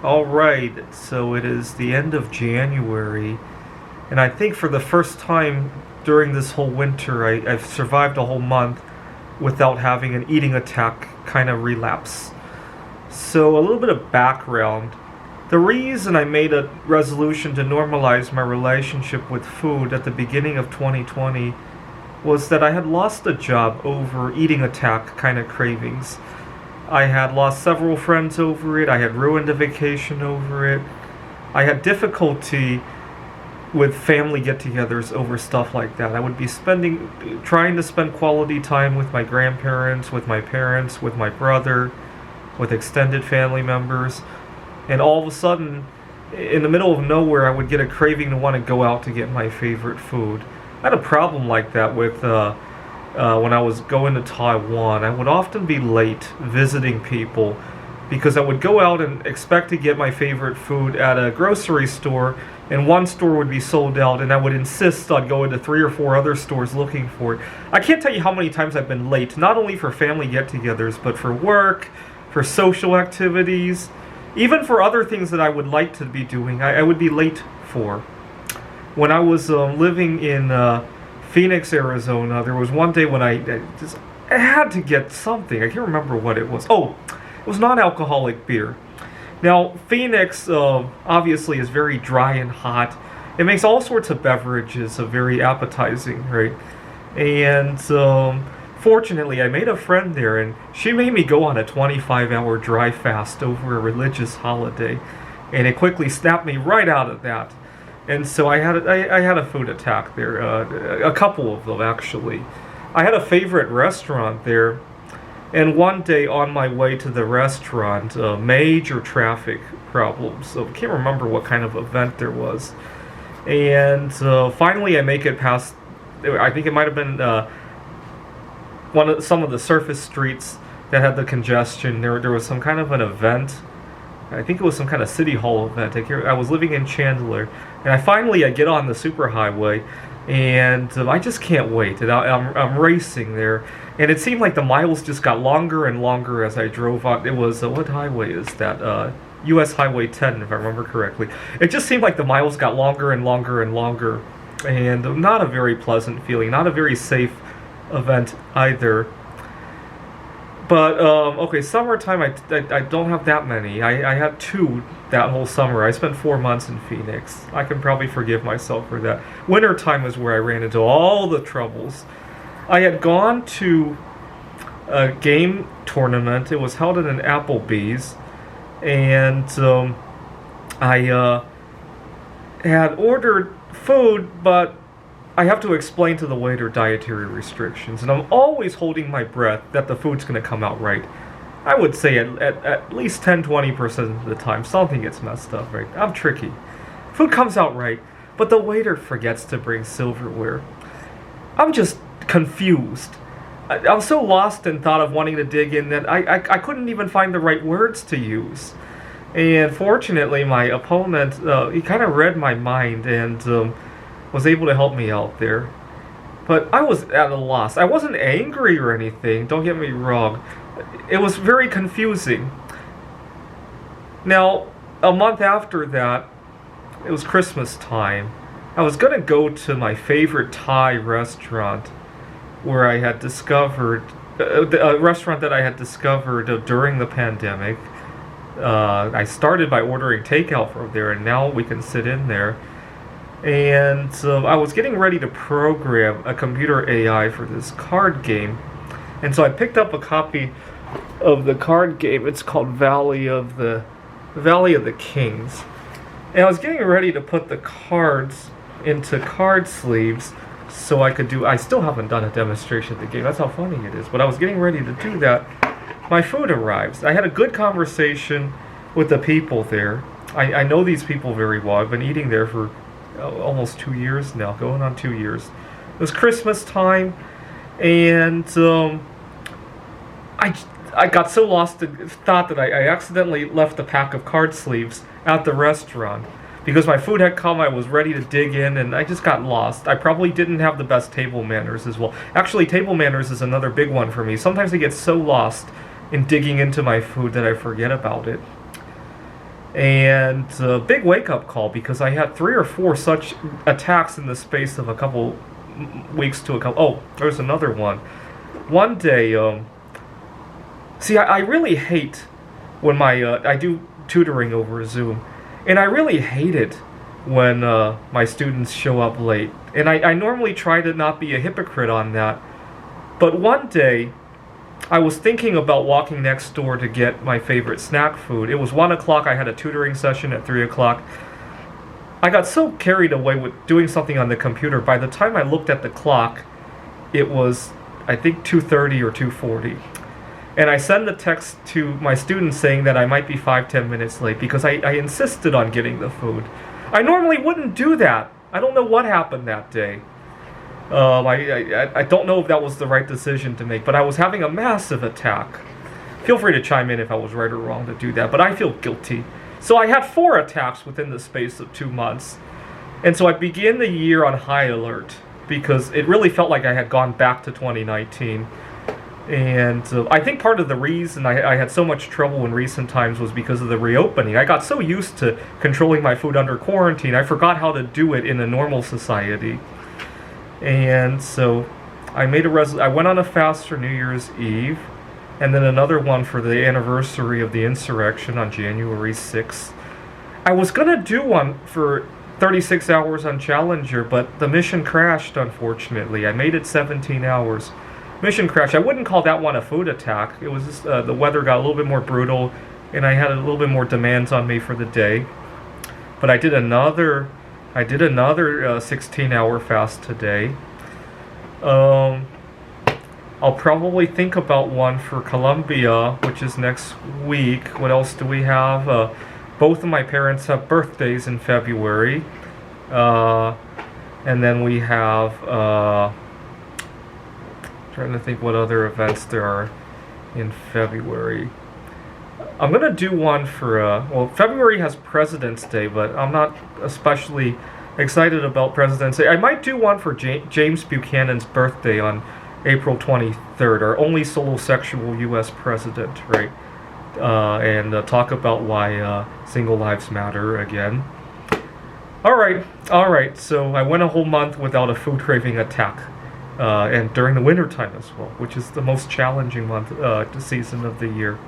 All right, so it is the end of January, and I think for the first time during this whole winter, I've survived a whole month without having an eating attack kind of relapse. So, a little bit of background. The reason I made a resolution to normalize my relationship with food at the beginning of 2020 was that I had lost a job over eating attack kind of cravings. I had lost several friends over it. I had ruined a vacation over it. I had difficulty with family get-togethers over stuff like that. I would be trying to spend quality time with my grandparents, with my parents, with my brother, with extended family members, and all of a sudden, in the middle of nowhere, I would get a craving to want to go out to get my favorite food. I had a problem like that with when I was going to Taiwan. I would often be late visiting people because I would go out and expect to get my favorite food at a grocery store, and one store would be sold out, and I would insist on going to 3 or 4 other stores looking for it. I can't tell you how many times I've been late, not only for family get-togethers, but for work, for social activities, even for other things that I would like to be doing, I would be late for. When I was living in Phoenix, Arizona, there was one day when I had to get something. I can't remember what it was. Oh, it was non-alcoholic beer. Now, Phoenix obviously is very dry and hot. It makes all sorts of beverages very appetizing, right? And fortunately, I made a friend there, and she made me go on a 25-hour dry fast over a religious holiday, and it quickly snapped me right out of that. And so I had a food attack there, a couple of them actually. I had a favorite restaurant there, and one day on my way to the restaurant, major traffic problems. So I can't remember what kind of event there was. And finally I make it past, I think it might have been some of the surface streets that had the congestion. There was some kind of an event. I think it was some kind of city hall event. I was living in Chandler, and I get on the superhighway, and I just can't wait. And I'm racing there, and it seemed like the miles just got longer and longer as I drove on. It was what highway is that? U.S. Highway 10, if I remember correctly. It just seemed like the miles got longer and longer and longer, and not a very pleasant feeling, not a very safe event either. But, okay, summertime, I don't have that many. I had 2 that whole summer. I spent 4 months in Phoenix. I can probably forgive myself for that. Wintertime is where I ran into all the troubles. I had gone to a game tournament. It was held at an Applebee's. And I had ordered food, but I have to explain to the waiter dietary restrictions, and I'm always holding my breath that the food's going to come out right. I would say at least 10-20% of the time, something gets messed up, right? I'm tricky. Food comes out right, but the waiter forgets to bring silverware. I'm just confused. I'm so lost in thought of wanting to dig in that I couldn't even find the right words to use. And fortunately, my opponent, he kind of read my mind and was able to help me out there. But I was at a loss. I wasn't angry or anything, don't get me wrong. It was very confusing. Now, a month after that, it was Christmas time. I was going to go to my favorite Thai restaurant where I had discovered, a restaurant that I had discovered during the pandemic. I started by ordering takeout from there, and now we can sit in there. And I was getting ready to program a computer AI for this card game. And so I picked up a copy of the card game. It's called Valley of the Kings. And I was getting ready to put the cards into card sleeves so I still haven't done a demonstration of the game. That's how funny it is. But I was getting ready to do that. My food arrives. I had a good conversation with the people there. I know these people very well. I've been eating there for almost 2 years now, going on 2 years. It was Christmas time, and I got so lost in thought that I accidentally left a pack of card sleeves at the restaurant. Because my food had come, I was ready to dig in, and I just got lost. I probably didn't have the best table manners as well. Actually, table manners is another big one for me. Sometimes I get so lost in digging into my food that I forget about it. And a big wake-up call because I had 3 or 4 such attacks in the space of a couple weeks to a couple. Oh, there's another one. One day, see, I really hate when I do tutoring over Zoom, and I really hate it when my students show up late. And I normally try to not be a hypocrite on that, but one day I was thinking about walking next door to get my favorite snack food. It was 1 o'clock. I had a tutoring session at 3 o'clock. I got so carried away with doing something on the computer. By the time I looked at the clock, it was, I think, 2:30 or 2:40. And I sent a text to my students saying that I might be 5-10 minutes late because I insisted on getting the food. I normally wouldn't do that. I don't know what happened that day. I don't know if that was the right decision to make, but I was having a massive attack. Feel free to chime in if I was right or wrong to do that, but I feel guilty. So I had 4 attacks within the space of 2 months. And so I began the year on high alert because it really felt like I had gone back to 2019. And I think part of the reason I had so much trouble in recent times was because of the reopening. I got so used to controlling my food under quarantine, I forgot how to do it in a normal society. And so I went on a fast for New Year's Eve, and then another one for the anniversary of the insurrection on January 6th. I was going to do one for 36 hours on Challenger, but the mission crashed, unfortunately. I made it 17 hours. Mission crashed. I wouldn't call that one a food attack. It was just the weather got a little bit more brutal, and I had a little bit more demands on me for the day. But I did another 16-hour fast today. I'll probably think about one for Colombia, which is next week. What else do we have? Both of my parents have birthdays in February. And then we have, trying to think what other events there are in February. I'm going to do one for, February has President's Day, but I'm not especially excited about President's Day. I might do one for James Buchanan's birthday on April 23rd, our only solo-sexual U.S. president, right? And talk about why single lives matter again. All right, so I went a whole month without a food craving attack. And during the winter time as well, which is the most challenging season of the year.